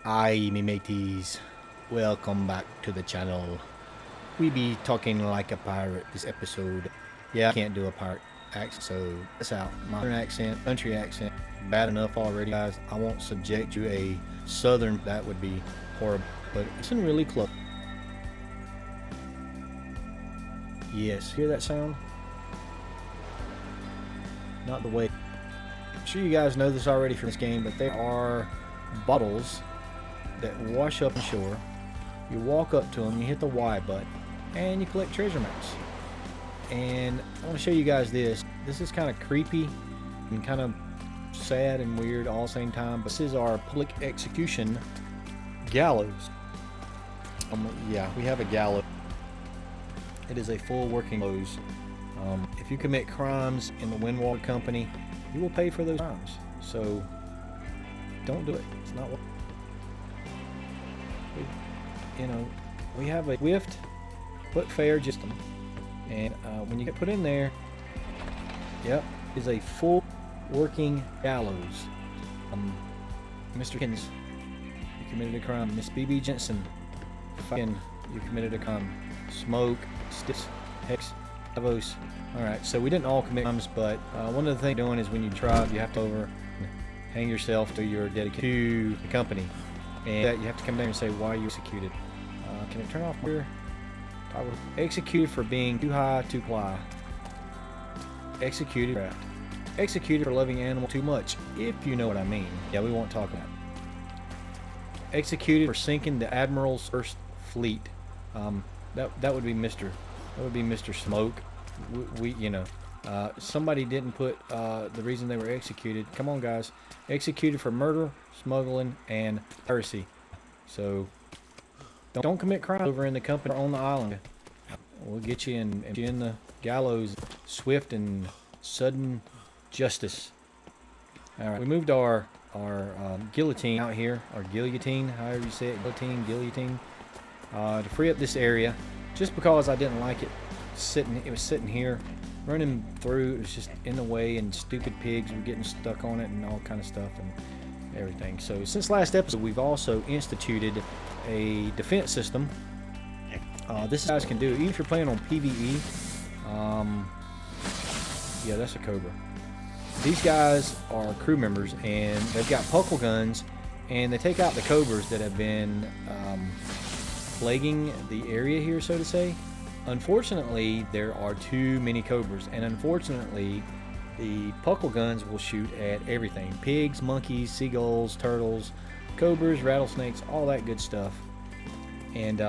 Hi, me mateys. Welcome back to the channel. We be talking like a pirate this episode. Yeah, I can't do a pirate accent, so that's out. My accent, country accent, bad enough already, guys. I won't subject you a southern. That would be horrible, but it's really close. Yes, hear that sound? Not the way. I'm sure you guys know this already from this game, but there are bottles that wash up on shore. You walk up to them, you hit the Y button, and you collect treasure maps. And I want to show you guys this. This is kind of creepy and kind of sad and weird all at the same time. But this is our public execution gallows. Yeah, we have a gallows. It is a full working gallows. If you commit crimes in the Windwater Company, you will pay for those crimes. So don't do it. It's not what. We have a swift but fair system, and when you get put in there, yep, is a full working gallows. Mr. Kins, you committed a crime. Miss BB Jensen, fucking, you committed a crime. Smoke, Sticks, Hex, Davos. All right, so we didn't all commit crimes, but one of the things doing is when you drive, you have to hang yourself to your dedication to the company. And you have to come down and say why you executed. Can it turn off here? Executed for being too high to fly. Executed for executed for loving animal too much, if you know what I mean. Yeah, we won't talk about it. Executed for sinking the Admiral's first fleet. That would be Mr. Smoke. Somebody didn't put the reason they were executed. Come on, guys. Executed for murder, smuggling, and piracy. So don't commit crime over in the company or on the island. We'll get you in the gallows. Swift and sudden justice. All right, we moved our guillotine out here, or guillotine, however you say it, guillotine, to free up this area. Just because I didn't like it was sitting here, running through. It was just in the way, and stupid pigs were getting stuck on it, and all kind of stuff, and everything. So since last episode, we've also instituted a defense system. This guys can do, even if you're playing on PvE. Yeah, that's a Cobra. These guys are crew members, and they've got puckle guns, and they take out the Cobras that have been plaguing the area here, so to say. Unfortunately, there are too many Cobras, and unfortunately, the puckle guns will shoot at everything. Pigs, monkeys, seagulls, turtles, cobras, rattlesnakes, all that good stuff. And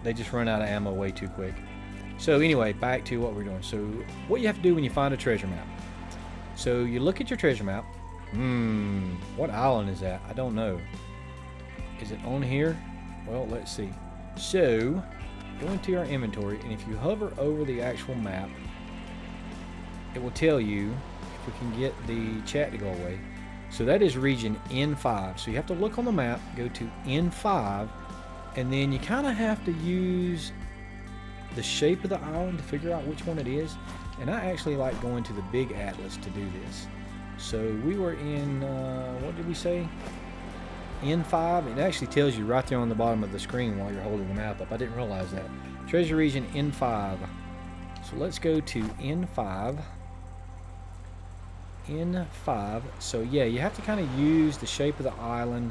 they just run out of ammo way too quick. So anyway, back to what we're doing. So what you have to do when you find a treasure map. So you look at your treasure map. What island is that? I don't know. Is it on here? Well, let's see. So go into our inventory, and if you hover over the actual map, it will tell you, if we can get the chat to go away. So that is region N5. So you have to look on the map, go to N5, and then you kind of have to use the shape of the island to figure out which one it is. And I actually like going to the big atlas to do this. So we were in, what did we say? N5. It actually tells you right there on the bottom of the screen while you're holding the map up. I didn't realize that. Treasure region N5. So let's go to N5. N5. So yeah, you have to kind of use the shape of the island.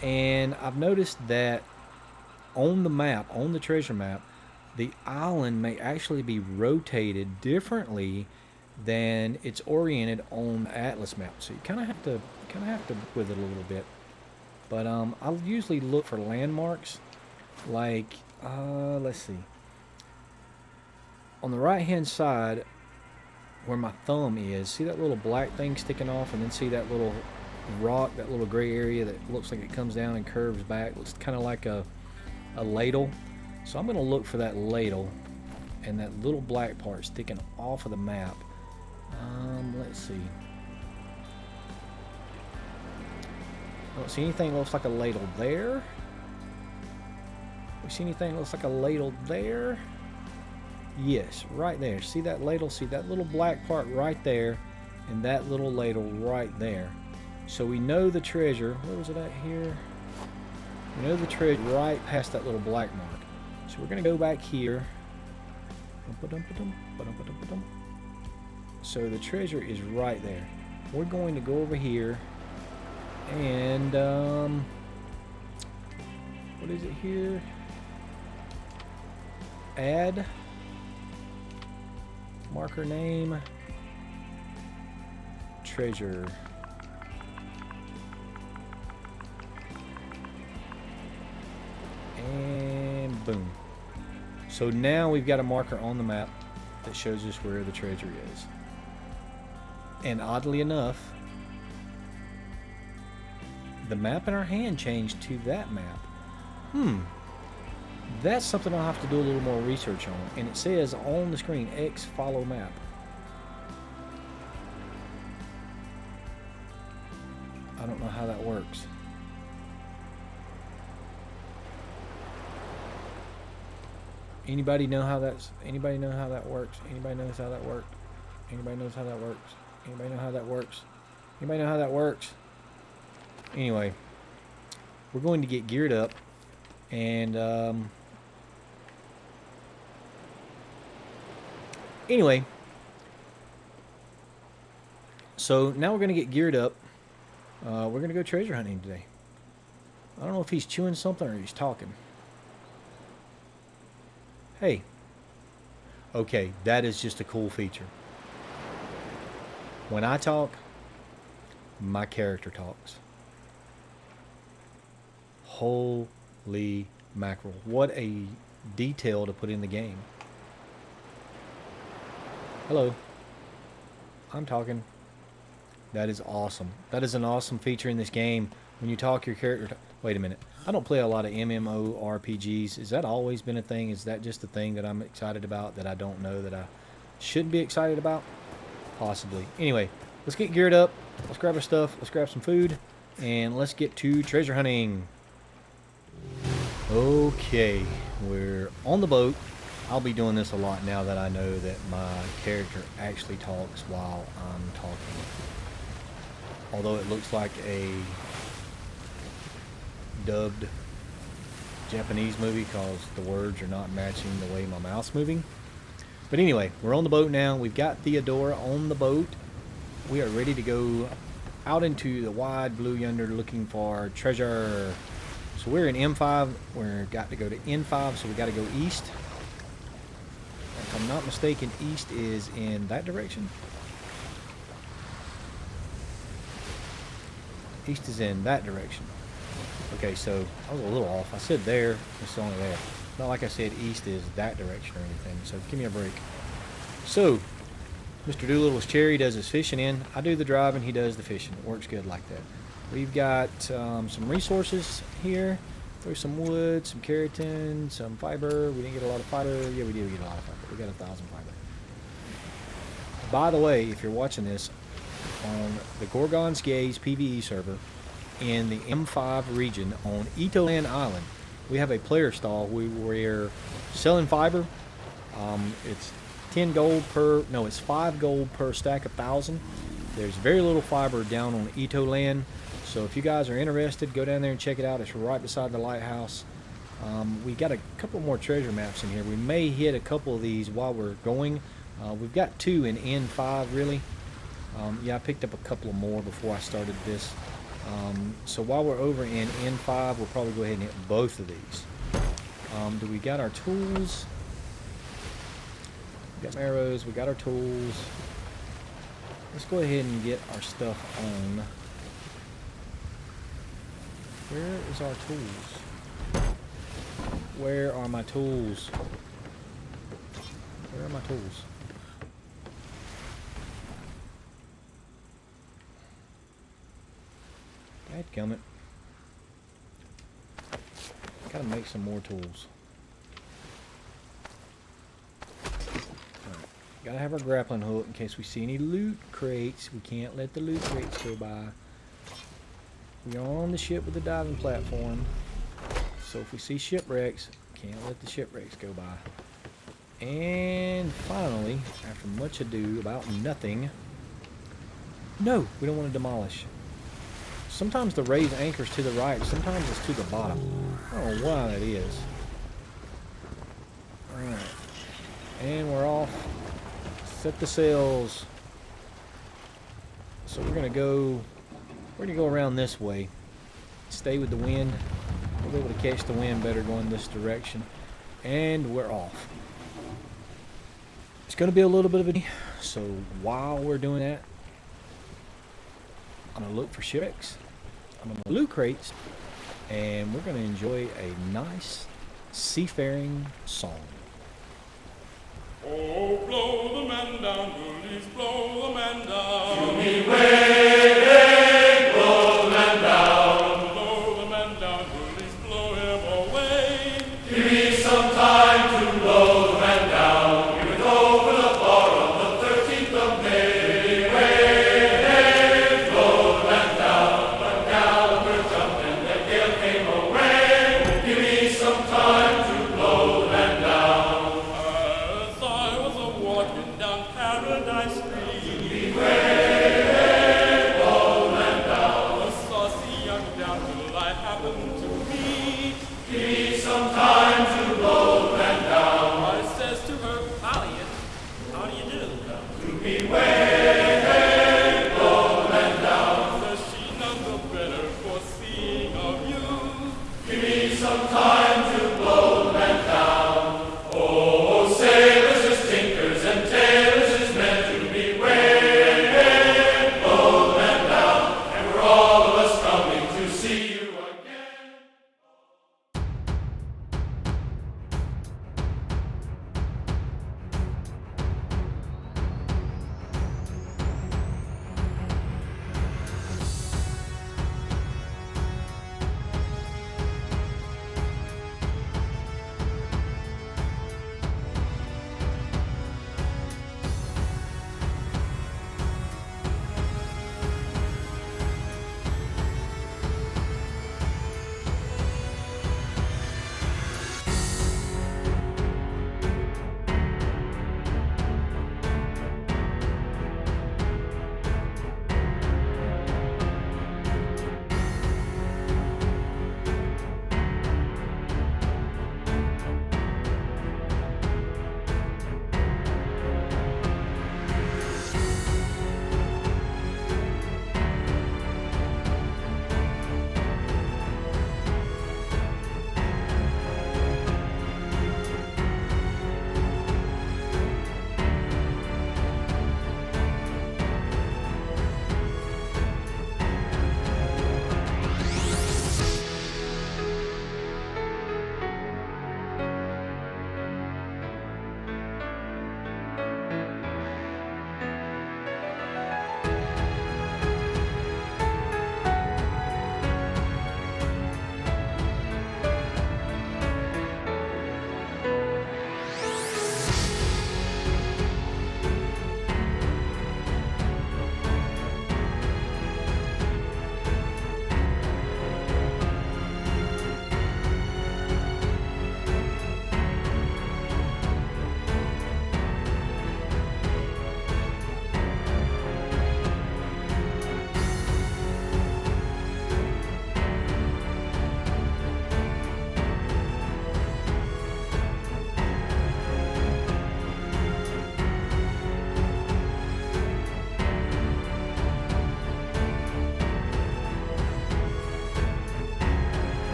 And I've noticed that on the map, on the treasure map, the island may actually be rotated differently than it's oriented on the atlas map. So you kind of have to work with it a little bit. But I'll usually look for landmarks, like let's see. On the right hand side, where my thumb is, see that little black thing sticking off, and then see that little rock, that little gray area that looks like it comes down and curves back. Looks kind of like a ladle. So I'm going to look for that ladle and that little black part sticking off of the map. Let's see. I don't see anything that looks like a ladle there. We see anything that looks like a ladle there? Yes, right there. See that ladle? See that little black part right there, and that little ladle right there. So we know the treasure. Where was it at here? We know the treasure right past that little black mark. So we're going to go back here. So the treasure is right there. We're going to go over here and what is it here? Add marker name treasure. And boom. So now we've got a marker on the map that shows us where the treasure is. And oddly enough, the map in our hand changed to that map. That's something I'll have to do a little more research on. And it says on the screen, X follow map. I don't know how that works. Anybody know how that works? Anybody knows how that works? Anybody knows how that works? Anybody know how that works? Anybody know how that works? Anyway, we're going to get geared up and anyway, so now we're going to get geared up. We're going to go treasure hunting today. I don't know if he's chewing something or he's talking. Hey. Okay, that is just a cool feature. When I talk, my character talks. Holy mackerel. What a detail to put in the game. Hello. I'm talking. That is awesome. That is an awesome feature in this game. When you talk, your character... Wait a minute. I don't play a lot of MMORPGs. Has that always been a thing? Is that just a thing that I'm excited about that I don't know that I should be excited about? Possibly. Anyway, let's get geared up. Let's grab our stuff. Let's grab some food. And let's get to treasure hunting. Okay. We're on the boat. I'll be doing this a lot now that I know that my character actually talks while I'm talking. Although it looks like a dubbed Japanese movie because the words are not matching the way my mouth's moving. But anyway, we're on the boat now. We've got Theodora on the boat. We are ready to go out into the wide blue yonder looking for treasure. So we're in M5. We've got to go to N5, so we got to go east. If I'm not mistaken, east is in that direction. East is in that direction. Okay, so I was a little off. I said there, it's only there. Not like I said east is that direction or anything, so give me a break. So, Mr. Doolittle's Cherry does his fishing in. I do the driving, he does the fishing. It works good like that. We've got some resources here. There's some wood, some keratin, some fiber. We didn't get a lot of fiber. Yeah, we did get a lot of fiber. We got 1,000 fiber. By the way, if you're watching this, on the Gorgon's Gaze PvE server in the M5 region on Itoland Island, we have a player stall. We're selling fiber. It's 10 gold per, no, it's 5 gold per stack of 1,000. There's very little fiber down on Itoland, so if you guys are interested, go down there and check it out. It's right beside the lighthouse. We got a couple more treasure maps in here. We may hit a couple of these while we're going. We've got 2 in N5 really. Yeah, I picked up a couple of more before I started this. So while we're over in N5, we'll probably go ahead and hit both of these. Do we got our tools? We got arrows, we got our tools. Let's go ahead and get our stuff on. Where is our tools? Where are my tools? Where are my tools? Dadgummit. Gotta make some more tools. Alright. Gotta have our grappling hook in case we see any loot crates. We can't let the loot crates go by. We are on the ship with the diving platform. So if we see shipwrecks, can't let the shipwrecks go by. And finally, after much ado about nothing. No, we don't want to demolish. Sometimes the raised anchor's to the right, sometimes it's to the bottom. I don't know why that is. Alright. And we're off. Set the sails. So we're gonna go around this way. Stay with the wind. We'll be able to catch the wind better going this direction. And we're off. It's gonna be a little bit of a... So while we're doing that, I'm gonna look for shipwrecks. I'm gonna loot crates. And we're gonna enjoy a nice seafaring song. Oh, blow the man down, bullies, blow the man down. To me way, blow the man down. Blow the man down, bullies, blow him away. Give me some time to blow the man down. We went over the bar on the 13th of May. Way, blow the man down. But Gallagher jumped and the gale came away. Give me some time to blow the man down. Down Paradise Street. Beware, blow the man down. A saucy young damsel I happened to meet. Give me some time to blow the man down. I says to her, Valiant, how do you do? To beware, blow the man down. Says she, none the better for seeing of you. Give me some time to blow the man down. Oh, sailors as tinkers and tailors is meant to be way, blow the man down, and we're all of us coming to see you again.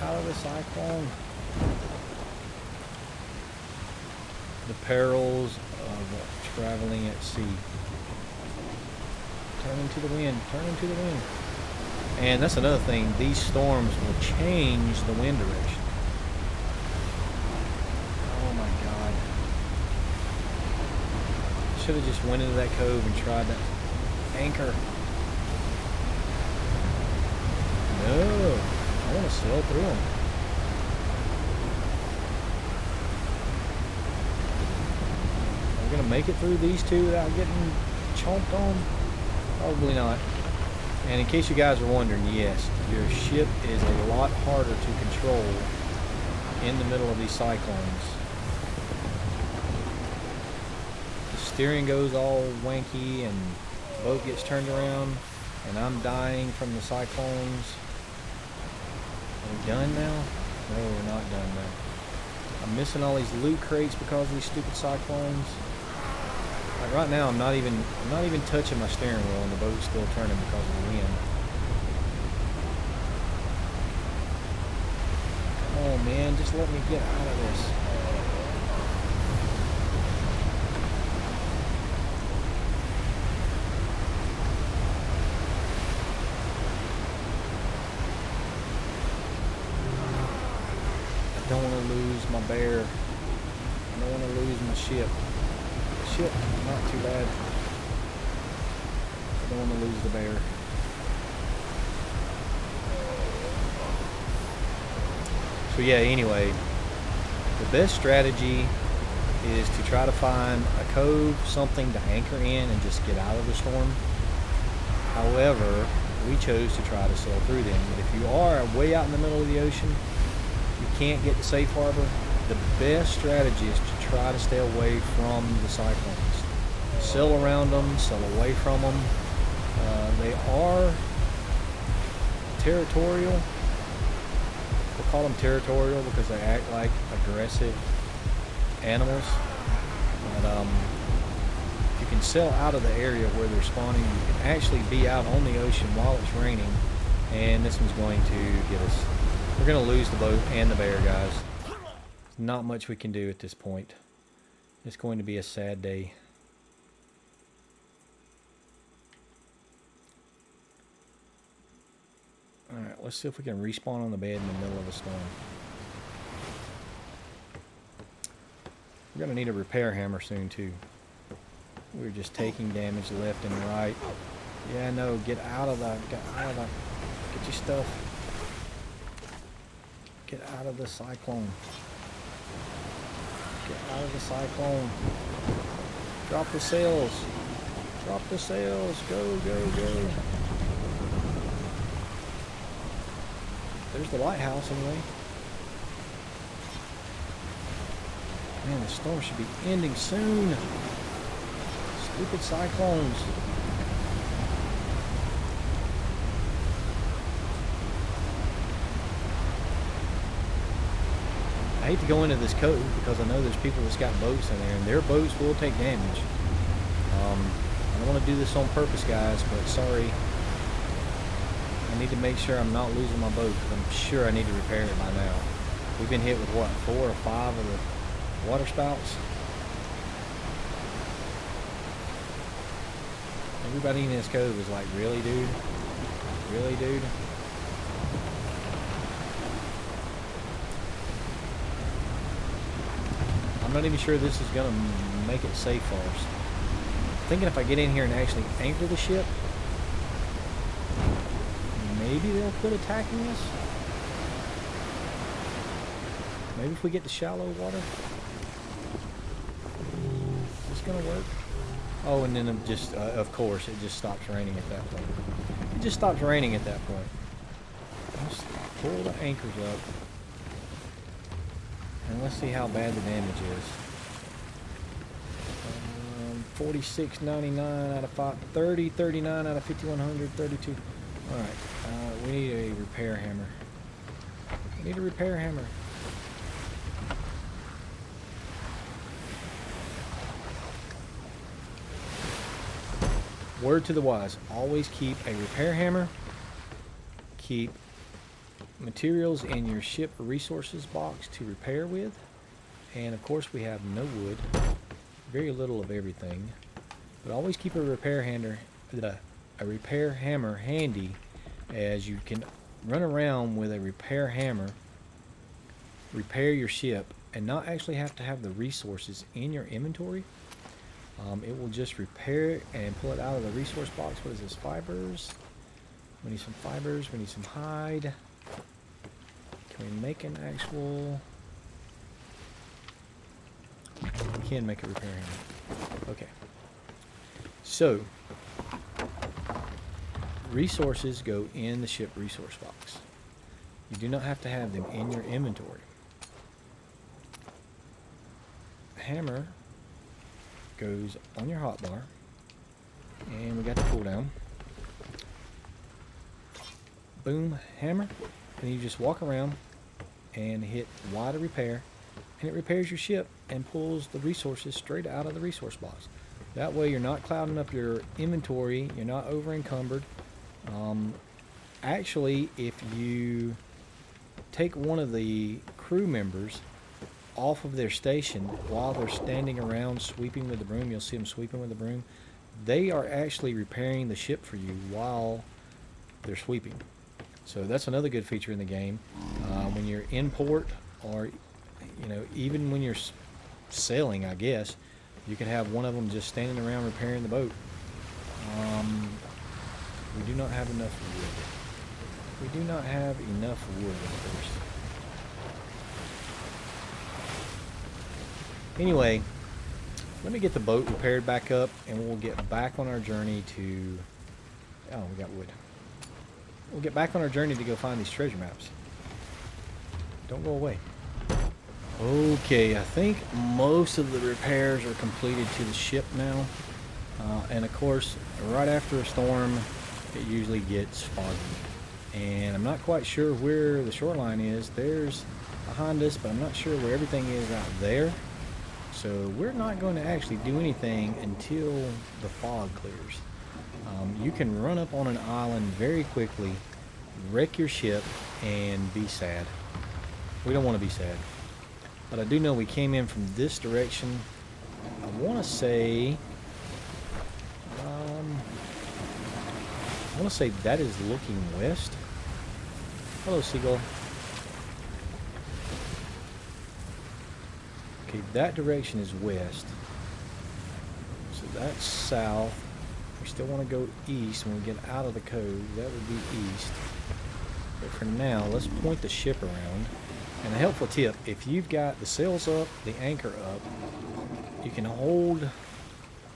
Out of the cyclone. The perils of traveling at sea. Turning to the wind, turning to the wind. And that's another thing, these storms will change the wind direction. Oh my God. Should have just went into that cove and tried to anchor. No, I want to sail through them. We're gonna make it through these two without getting chomped on. Probably not. And in case you guys are wondering, yes, your ship is a lot harder to control in the middle of these cyclones. The steering goes all wanky and the boat gets turned around and I'm dying from the cyclones. Are we done now? No, we're not done now. I'm missing all these loot crates because of these stupid cyclones. Like right now, I'm not even touching my steering wheel, and the boat's still turning because of the wind. Come on, man, just let me get out of this. I don't want to lose my bear. I don't want to lose my ship. Ship, not too bad. I don't want to lose the bear. So yeah, anyway, the best strategy is to try to find a cove, something to anchor in and just get out of the storm. However, we chose to try to sail through them. But if you are way out in the middle of the ocean, you can't get to safe harbor, the best strategy is to try to stay away from the cyclones. Sail around them, sail away from them. They are territorial. We'll call them territorial because they act like aggressive animals. But if you can sail out of the area where they're spawning, you can actually be out on the ocean while it's raining. And this one's going to get us. We're going to lose the boat and the bear, guys. There's not much we can do at this point. It's going to be a sad day. Alright, let's see if we can respawn on the bed in the middle of a storm. We're going to need a repair hammer soon, too. We're just taking damage left and right. Yeah, no, get out of the... Get your stuff. Get out of the cyclone. Get out of the cyclone. Drop the sails. Drop the sails. Go, go, go. There's the lighthouse anyway. Man, the storm should be ending soon. Stupid cyclones. I hate to go into this cove because I know there's people that's got boats in there and their boats will take damage. I don't want to do this on purpose, guys, but sorry. I need to make sure I'm not losing my boat because I'm sure I need to repair it by now. We've been hit with what, 4 or 5 of the water spouts? Everybody in this cove is like, really, dude? Really, dude? I'm not even sure this is going to make it safe for us. I'm thinking if I get in here and actually anchor the ship, maybe they'll quit attacking us. Maybe if we get to shallow water. Is this going to work? Oh, and then just, of course, it just stops raining at that point. It just stops raining at that point. Let's pull the anchors up. And let's see how bad the damage is. 46.99 out of 5, 30, 39 out of 5100, 32. All right, we need a repair hammer. We need a repair hammer. Word to the wise, always keep a repair hammer. Keep materials in your ship resources box to repair with. And of course we have no wood. Very little of everything. But always keep a repair hammer handy, as you can run around with a repair hammer, repair your ship, and not actually have to have the resources in your inventory. It will just repair it and pull it out of the resource box. What is this? Fibers. We need some fibers. We need some hide. Can we make an actual... We can make a repair hammer. Okay. So, resources go in the ship resource box. You do not have to have them in your inventory. Hammer goes on your hotbar, and we got the cooldown. Boom, hammer, and you just walk around and hit Y to repair, and it repairs your ship and pulls the resources straight out of the resource box. That way you're not clouding up your inventory, you're not over encumbered. Actually, if you take one of the crew members off of their station while they're standing around sweeping with the broom, you'll see them sweeping with the broom, they are actually repairing the ship for you while they're sweeping. So that's another good feature in the game. When you're in port, or even when you're sailing, I guess, you can have one of them just standing around repairing the boat. We do not have enough wood. We do not have enough wood, of course. Anyway, let me get the boat repaired back up, and we'll get back on our journey to... Oh, we got wood. We'll get back on our journey to go find these treasure maps. Don't go away. Okay, I think most of the repairs are completed to the ship now. And of course, right after a storm, it usually gets foggy. And I'm not quite sure where the shoreline is. There's behind us, but I'm not sure where everything is out there. So we're not going to actually do anything until the fog clears. You can run up on an island very quickly, wreck your ship, and be sad. We don't want to be sad. But I do know we came in from this direction. I want to say... that is looking west. Hello, seagull. Okay, that direction is west. So that's south. We still want to go east when we get out of the cove. That would be east. But for now, let's point the ship around. And a helpful tip, if you've got the sails up, the anchor up, you can hold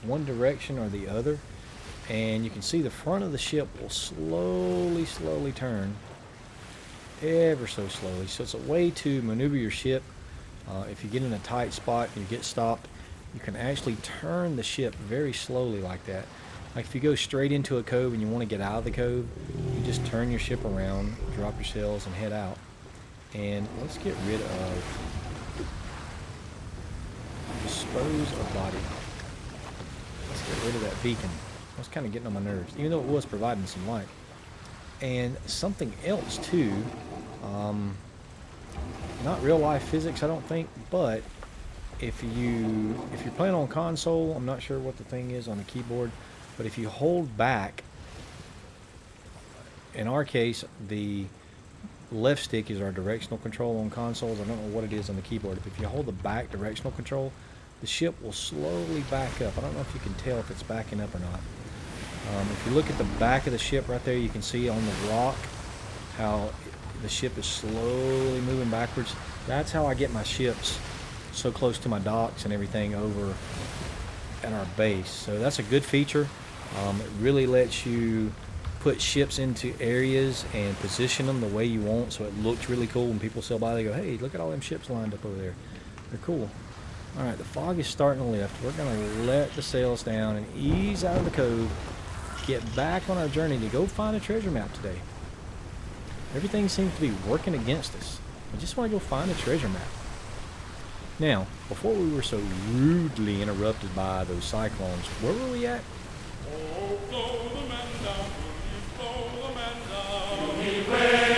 one direction or the other, and you can see the front of the ship will slowly turn, ever so slowly. So it's a way to maneuver your ship. If you get in a tight spot and you get stopped, you can actually turn the ship very slowly like that. Like if you go straight into a cove and you want to get out of the cove, you just turn your ship around, drop your sails, and head out. And let's get rid of dispose of body. Let's get rid of that beacon. I was kind of getting on my nerves, even though it was providing some light. And something else too, not real life physics, I don't think, but if you're playing on console, I'm not sure what the thing is on the keyboard, but if you hold back, in our case, the left stick is our directional control on consoles. I don't know what it is on the keyboard. But if you hold the back directional control, the ship will slowly back up. I don't know if you can tell if it's backing up or not. If you look at the back of the ship right there, you can see on the rock how the ship is slowly moving backwards. That's how I get my ships so close to my docks and everything over at our base. So that's a good feature. It really lets you put ships into areas and position them the way you want, so it looks really cool. When people sail by, they go, hey, look at all them ships lined up over there. They're cool. All right, the fog is starting to lift. We're going to let the sails down and ease out of the cove, get back on our journey to go find a treasure map today. Everything seems to be working against us. I just want to go find a treasure map. Now, before we were so rudely interrupted by those cyclones, where were we at? Oh, blow the man down, please blow the man down.